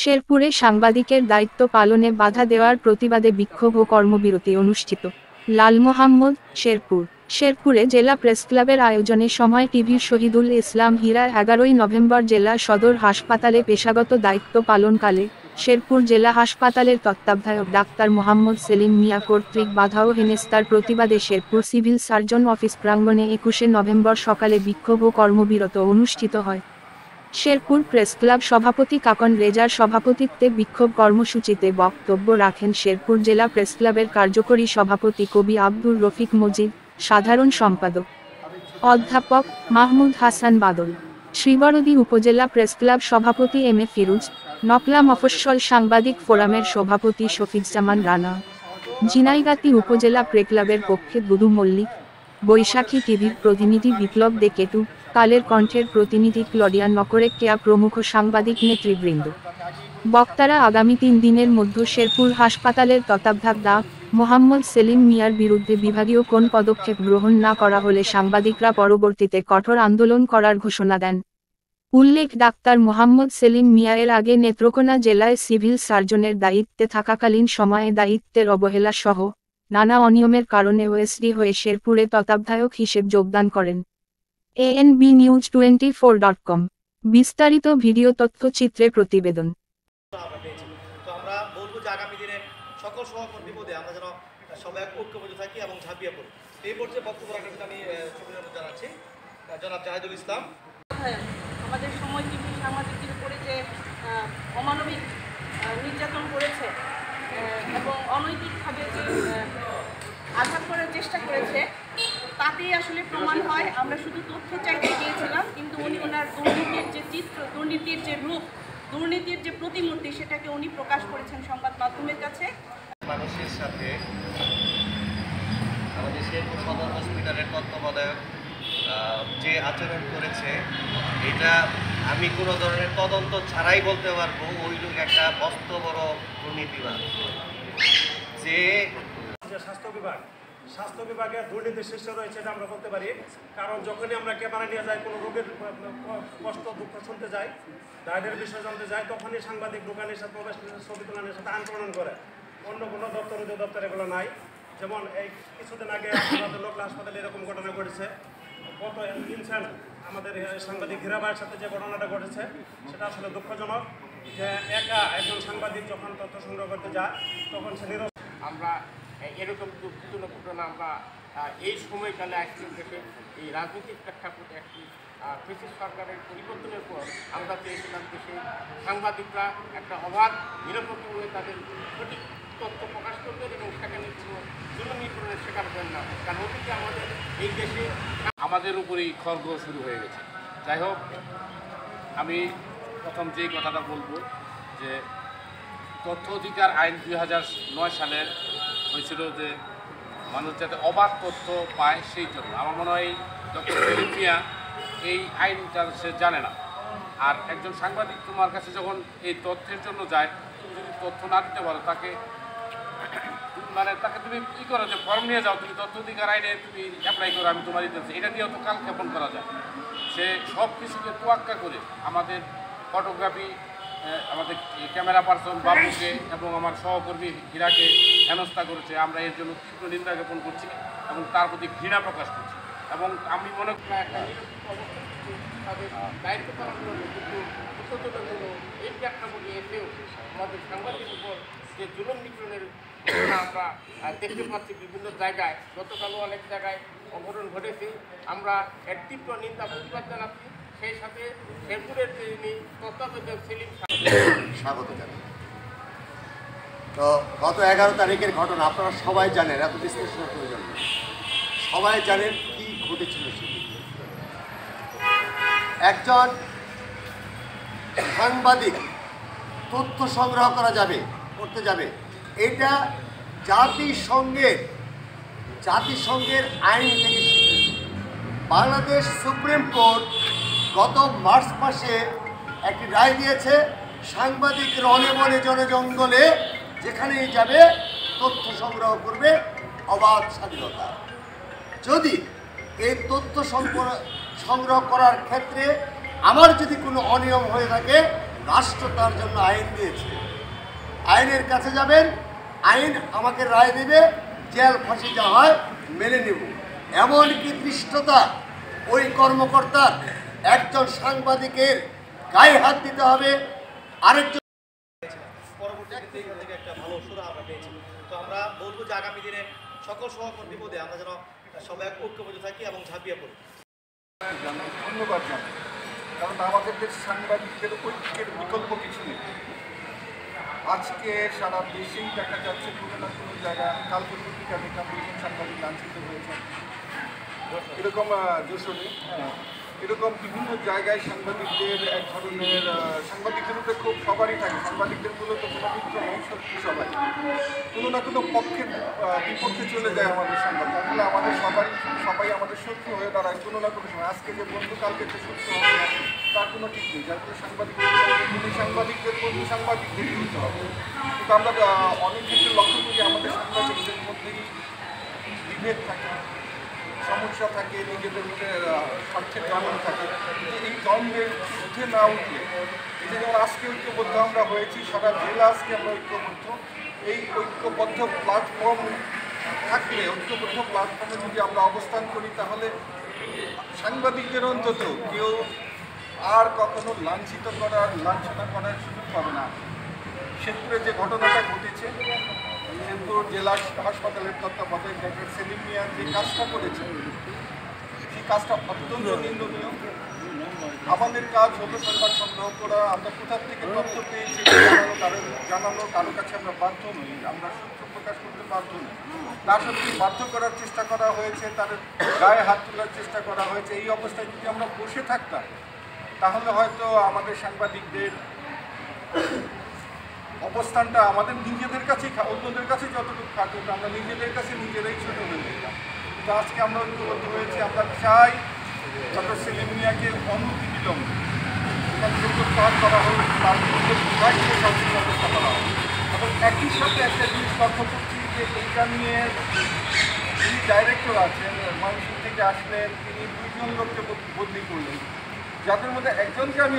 শেরপুরে সাংবাদিকের দায়িত্ব পালনে বাধা দেওয়ার প্রতিবাদে বিক্ষোভ ও কর্মবিরতি অনুষ্ঠিত। লাল মোহাম্মদ, শেরপুর। শেরপুরে জেলা প্রেসক্লাবের আয়োজনে সময় টিভির শহীদুল ইসলাম হীরা 11ই নভেম্বর জেলা সদর হাসপাতালে পেশাগত দায়িত্ব পালনকালে শেরপুর জেলা হাসপাতালের তত্ত্বাবধায়ক ডাক্তার মোহাম্মদ সেলিম মিয়া কর্তৃক বাধা ও হেনস্থার প্রতিবাদে শেরপুর সিভিল সার্জন অফিস প্রাঙ্গণে 21শে নভেম্বর সকালে বিক্ষোভ ও কর্মবিরতি অনুষ্ঠিত হয়। শেরপুর প্রেসক্লাব সভাপতি কাকন রেজার সভাপতিত্বে বিক্ষোভ কর্মসূচিতে বক্তব্য রাখেন শেরপুর জেলা প্রেসক্লাবের কার্যকরী সভাপতি কবি আব্দুর রফিক মজিদ, সাধারণ সম্পাদক অধ্যাপক মাহমুদ হাসান বাদল, শ্রীবরদী উপজেলা প্রেসক্লাব সভাপতি এম এ ফিরোজ, নকলা মফস্বল সাংবাদিক ফোরামের সভাপতি শফিকুজ্জামান রানা, ঝিনাইগাতী উপজেলা প্রেসক্লাবের পক্ষে দুদু মল্লিক, বৈশাখী টিভির প্রতিনিধি বিপ্লব দে কেটু, কালের কণ্ঠের প্রতিনিধি ক্লডিয়ান নকরেক্কেয়া প্রমুখ সাংবাদিক নেতৃবৃন্দ। বক্তারা আগামী 3 দিনের মধ্যে শেরপুর হাসপাতালের তত্ত্বাবধায়ক ডা. মোহাম্মদ সেলিম মিয়ার বিরুদ্ধে বিভাগীয় কোন পদক্ষেপ গ্রহণ না করা হলে সাংবাদিকরা পরবর্তীতে কঠোর আন্দোলন করার ঘোষণা দেন। উল্লেখ ডাক্তার মোহাম্মদ সেলিম মিয়া এর আগে নেত্রকোনা জেলায় সিভিল সার্জনের দায়িত্বে থাকাকালীন সময়ে দায়িত্বের অবহেলা সহ নানা অনিয়মের কারণে ওএসডি হয়ে শেরপুরে তত্ত্বাবধায়ক হিসেবে যোগদান করেন। ANBnews24.com বিস্তারিত ভিডিও তথ্যচিত্রে প্রতিবেদন। আমরা বলবো যে আগামী দিনে সকল সহকর্মী পদে আমরা যেন সবাই ঐক্যবদ্ধ থাকি এবং ঝাঁপিয়ে পড়ি। এই পর্যায়ে বক্তব্য রাখার জন্য আমি সুবিধাবোধ জানাচ্ছি জনাব জাহিদুল ইসলাম। আমাদের সময় টিভি সাংবাদিকদের উপরে যে অমানবিক নির্যাতন করেছে এবং অনৈতিকভাবে যে আঘাত করার চেষ্টা করেছে তাতেই আসলে প্রমাণ হয়। আমরা শুধু তথ্য চাইতে গিয়েছিলাম, কিন্তু উনি ওনার দুর্নীতির যে চিত্র, দুর্নীতির যে রূপ, দুর্নীতির যে প্রতিমূর্তি সেটাকে উনি প্রকাশ করেছেন সংবাদ মাধ্যমের কাছে। মানুষের সাথে আমাদের শেরপুর সদর হসপিটালের তত্ত্বাবধায়ক যে আচরণ করেছে, এটা আমি কোনো ধরনের তদন্ত ছাড়াই বলতে পারবো ওই লোক একটা মস্ত বড় দুর্নীতিবাদ। যে স্বাস্থ্য বিভাগে দুর্নীতি শীর্ষ রয়েছে এটা আমরা বলতে পারি, কারণ যখনই আমরা ক্যামেরা নিয়ে যাই কোনো রোগীর কষ্ট দুঃখ শুনতে যাই, দায়ের বিষয় জানতে যাই, তখনই সাংবাদিক দোকানের সাথে প্রবেশ ছবি তোলানের সাথে আন্দোলন করে। অন্য কোনো দপ্তর দপ্তর এগুলো নাই। যেমন এই কিছুদিন আগে আমাদের লোকাল হাসপাতালে এরকম ঘটনা ঘটেছে। গত ইনসেন্ট আমাদের সাংবাদিক হীরাবাইয়ের সাথে যে ঘটনাটা ঘটেছে সেটা আসলে দুঃখজনক, যে একজন সাংবাদিক যখন তথ্য সংগ্রহ করতে যায় তখন সে আমরা এরকম দুর্ঘটনা ঘটনা আমরা এই সময়কালে একদিন থেকে এই রাজনৈতিক প্রেক্ষাপটে একটি ব্রিটিশ সরকারের পরিবর্তনের পর আমরা চেয়েছিলাম যে সেই সাংবাদিকরা একটা অবাধ নিরপেক্ষ হয়ে তাদের সঠিক তথ্য প্রকাশ করবেন এবং সেখানে কোনো জুলুমিকরণের শিকার হবেন না। কারণ অতীতে আমাদের এই দেশে আমাদের উপরেই খড়গ শুরু হয়ে গেছে। যাই হোক, আমি প্রথম যেই কথাটা বলবো যে তথ্য অধিকার আইন 2009 সালের হয়েছিল যে মানুষ যাতে অবাধ তথ্য পায়, সেই জন্য আমার মনে হয় ডক্টর সেলিম মিয়া এই আইনটা সে জানে না। আর একজন সাংবাদিক তোমার কাছে যখন এই তথ্যের জন্য যায়, তুমি যদি তথ্য না দিতে পারো তাকে তাকে তুমি কী করো যে ফর্ম নিয়ে যাও, তুমি তথ্য অধিকার আইনে তুমি অ্যাপ্লাই করো, আমি তোমার দিতেছি, এটা দিয়েও তো কালক্ষেপণ করা যায়। সে সব কিছুকে তোয়াক্কা করে আমাদের ফটোগ্রাফি, আমাদের ক্যামেরা পার্সন বাবুকে এবং আমার সহকর্মী হীরাকে হেনস্থা করেছে। আমরা এর জন্য তীব্র নিন্দা জ্ঞাপন করছি এবং তার প্রতি ঘৃণা প্রকাশ করছি। এবং আমি মনে করি একটা তাদের দায়িত্ব পালন করবে, কিন্তু উপযোগগুলো এই প্রেক্ষাপটে এসেও আমাদের সাংবাদিক উপর যে জুলুম নিপীড়নের ঘটনা আমরা দেখতে পাচ্ছি বিভিন্ন জায়গায়। গতকালও অনেক জায়গায় অঘটন ঘটেছে। আমরা এর তীব্র নিন্দা প্রতিবাদ জানাচ্ছি। সেই সাথে শেরপুরের যিনি তত্ত্বাবধায়ক সেলিম স্বাগত জানাই। তো গত 11 তারিখের ঘটনা আপনারা সবাই জানেন, এত বিশ্লেষণের প্রয়োজন নেই, সবাই জানেন কি ঘটেছিল। একজন সাংবাদিক তথ্য সংগ্রহ করতে যাবে, এটা জাতিসংঘের আইন থেকে বাংলাদেশ সুপ্রিম কোর্ট গত মার্চ মাসে একটি রায় দিয়েছে, সাংবাদিক রনে বনে জনে জঙ্গলে যেখানেই যাবে তথ্য সংগ্রহ করবে, অবাধ স্বাধীনতা। যদি এই তথ্য সংগ্রহ করার ক্ষেত্রে আমার যদি কোনো অনিয়ম হয়ে থাকে রাষ্ট্র তার জন্য আইন দিয়েছে। আইনের কাছে যাবেন, আইন আমাকে রায় দেবে, জেল ফাঁসি যা হয় মেনে নেব। এমনকি ধৃষ্টতা ওই কর্মকর্তার একজন সাংবাদিকের গায়ে হাত দিতে হবে, আরেকজন পরবর্তীতে এখান থেকে একটা ভালো সুরা আমরা পেয়েছি। তো আমরা বলবো যে আগামী দিনে সকল সহকর্মী বিপদে আমরা যেন সবাই ঐক্যবদ্ধ থাকি এবং ঝাঁপিয়ে পড়ি। ধন্যবাদ জানাই, কারণ আমাদের দেশ সাংবাদিকদের ঐক্যের বিকল্প কিছু নেই। আজকে সারা দেশেই দেখা যাচ্ছে কোনো না কোনো জায়গায়, কালকে পত্রিকা দেখলাম 2 জন সাংবাদিক লাঞ্ছিত হয়েছেন, এরকম যশোরে, এরকম বিভিন্ন জায়গায় সাংবাদিকদের এক ধরনের সাংবাদিকদের উপরে খুব সবারই থাকে। সাংবাদিকদের মূলত পবিত্র নেই, শত্রু সবাই, কোনো না কোনো পক্ষের বিপক্ষে চলে যায় আমাদের সাংবাদিক। আসলে আমাদের সবাই আমাদের শত্রু হয়ে দাঁড়ায় কোনো না কোনো সময়। আজকে যে বন্ধু কালকে যে শত্রু হবে তার কোনো ঠিক নেই, যার ফলে সাংবাদিকদের বন্ধু সাংবাদিকদেরই হতে হবে। কিন্তু আমরা অনেক ক্ষেত্রে লক্ষ্য করি আমাদের সাংবাদিকদের মধ্যেই বিভেদ থাকে, সমস্যা থাকে, নিজেদের মধ্যে স্বার্থের দ্বন্দ্ব থাকে। এই দ্বন্দ্বের উঠে না উঠলে, এই যে যেমন আজকে ঐক্যবদ্ধ আমরা হয়েছি, সারা জেলা আজকে আমরা ঐক্যবদ্ধ। এই ঐক্যবদ্ধ প্ল্যাটফর্ম থাকলে, ঐক্যবদ্ধ প্ল্যাটফর্মে যদি আমরা অবস্থান করি, তাহলে সাংবাদিকদের অন্তত কেউ আর কখনো লাঞ্ছিত করার, লাঞ্ছনা করার সুযোগ পাবে না। শেরপুরে যে ঘটনাটা ঘটেছে, শেরপুর জেলা হাসপাতালের তত্ত্বাবধায়ক ডক্টর সেলিম মিয়া যে কাজটা করেছেন, সেই কাজটা অত্যন্ত নিন্দনীয়। আমাদের কাজ হলো সংবাদ সংগ্রহ করা, আমরা কোথা থেকে তথ্য পেয়েছি জানানো কারো কাছে আমরা বাধ্য নই, আমরা সত্য প্রকাশ করতে বাধ্য নই। তার সাথে বাধ্য করার চেষ্টা করা হয়েছে, তাদের গায়ে হাত তোলার চেষ্টা করা হয়েছে। এই অবস্থায় যদি আমরা বসে থাকতাম, তাহলে হয়তো আমাদের সাংবাদিকদের অবস্থানটা আমাদের নিজেদের কাছেই, অন্যদের কাছে যতটুকু থাকুক, আমরা নিজেদের কাছে নিজেরাই ছোট হয়ে যেতাম। কিন্তু আজকে আমরা ঐক্যবদ্ধ হয়েছি, আমরা চাই ডক্টর সেলিম মিয়াকে অনতিবিলম্বে প্রত্যাহার করা হোক, তার বিরুদ্ধে বিভাগীয় শাস্তির ব্যবস্থা করা হোক। এবং একই সাথে একটা জিনিস লক্ষ্য করছি যে এইটা নিয়ে যিনি ডাইরেক্টর আছেন, ময়মনসিংহ থেকে আসলেন, তিনি 2 জন লোককে বদলি করলেন, যাদের মধ্যে একজনকে আমি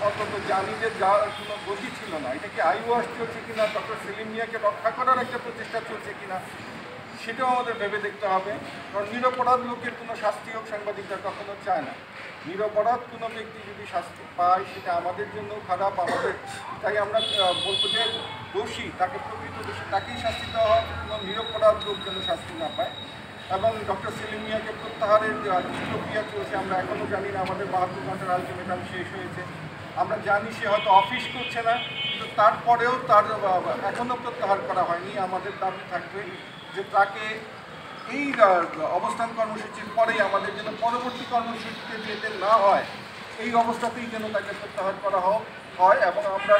অন্তত জানি যে যার কোনো গতি ছিল না। এটা কি আইওয়াশ চলছে কিনা, ডক্টর সেলিম মিয়াকে রক্ষা করার একটা প্রচেষ্টা চলছে কিনা, সেটাও আমাদের ভেবে দেখতে হবে। কারণ নিরপরাধ লোকের কোনো শাস্তি হোক সাংবাদিকরা কখনো চায় না। নিরপরাধ কোনো ব্যক্তি যদি শাস্তি পায়, সেটা আমাদের জন্য খারাপ, আমাদের। তাই আমরা বলবো যে দোষী, তাকে প্রকৃত দোষী তাকেই শাস্তি দেওয়া হয়, কোনো নিরপরাধ লোক যেন শাস্তি না পায়। এবং ডক্টর সেলিম মিয়াকে প্রত্যাহারের যে প্রক্রিয়া চলছে, আমরা এখনও জানি না। আমাদের 72 ঘন্টার আলটিমেটাম শেষ হয়েছে, আমরা জানি সে হয়তো অফিস করছে না, কিন্তু তারপরেও তার এখনও প্রত্যাহার করা হয়নি। আমাদের দাবি থাকবে যে তাকে এই অবস্থান কর্মসূচির পরেই, আমাদের যেন পরবর্তী কর্মসূচিতে যেতে না হয়, এই অবস্থাতেই যেন তাকে প্রত্যাহার করা হয়। এবং আমরা